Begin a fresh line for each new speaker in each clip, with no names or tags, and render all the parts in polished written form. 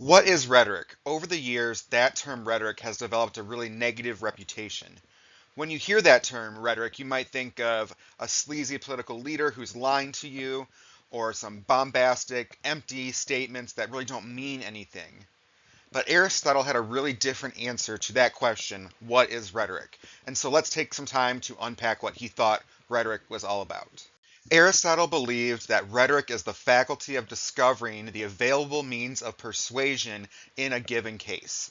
What is rhetoric? Over the years, that term rhetoric has developed a really negative reputation. When you hear that term, rhetoric, you might think of a sleazy political leader who's lying to you, or some bombastic, empty statements that really don't mean anything. But Aristotle had a really different answer to that question, what is rhetoric? And so let's take some time to unpack what he thought rhetoric was all about. Aristotle believed that rhetoric is the faculty of discovering the available means of persuasion in a given case.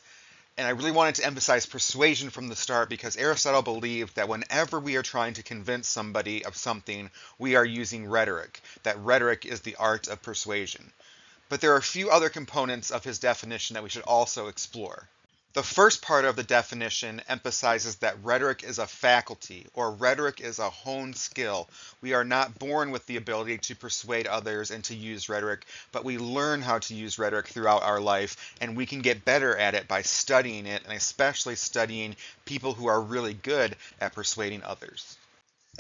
And I really wanted to emphasize persuasion from the start because Aristotle believed that whenever we are trying to convince somebody of something, we are using rhetoric, that rhetoric is the art of persuasion. But there are a few other components of his definition that we should also explore. The first part of the definition emphasizes that rhetoric is a faculty, or rhetoric is a honed skill. We are not born with the ability to persuade others and to use rhetoric, but we learn how to use rhetoric throughout our life, and we can get better at it by studying it, and especially studying people who are really good at persuading others.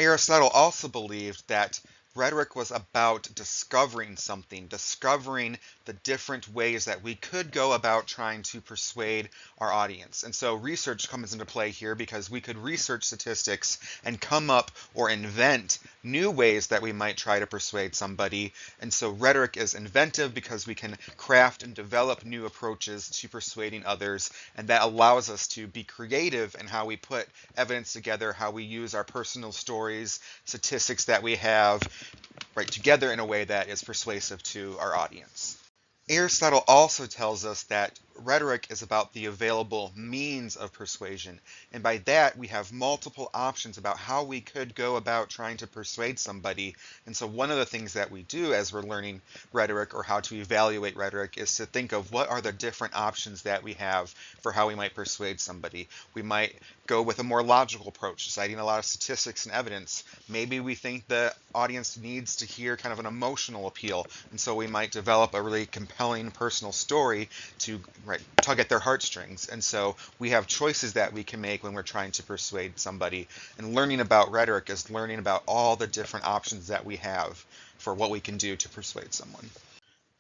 Aristotle also believed that rhetoric was about discovering something, discovering the different ways that we could go about trying to persuade our audience. And so research comes into play here because we could research statistics and come up or invent new ways that we might try to persuade somebody. And so rhetoric is inventive because we can craft and develop new approaches to persuading others, and that allows us to be creative in how we put evidence together, how we use our personal stories, statistics that we have, right, together in a way that is persuasive to our audience. Aristotle also tells us that rhetoric is about the available means of persuasion, and by that we have multiple options about how we could go about trying to persuade somebody. And so one of the things that we do as we're learning rhetoric or how to evaluate rhetoric is to think of what are the different options that we have for how we might persuade somebody. We might go with a more logical approach, citing a lot of statistics and evidence. Maybe we think the audience needs to hear kind of an emotional appeal, and so we might develop a really compelling personal story to tug at their heartstrings. And so we have choices that we can make when we're trying to persuade somebody. And learning about rhetoric is learning about all the different options that we have for what we can do to persuade someone.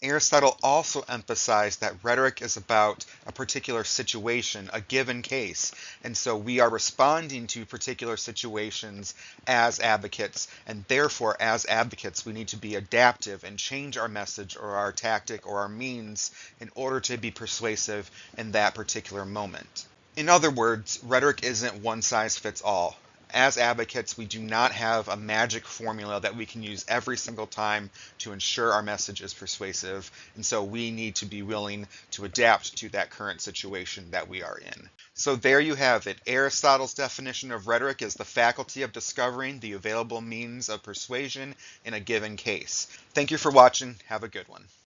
Aristotle also emphasized that rhetoric is about a particular situation, a given case, and so we are responding to particular situations as advocates, and therefore as advocates we need to be adaptive and change our message or our tactic or our means in order to be persuasive in that particular moment. In other words, rhetoric isn't one size fits all. As advocates, we do not have a magic formula that we can use every single time to ensure our message is persuasive, and so we need to be willing to adapt to that current situation that we are in. So there you have it. Aristotle's definition of rhetoric is the faculty of discovering the available means of persuasion in a given case. Thank you for watching. Have a good one.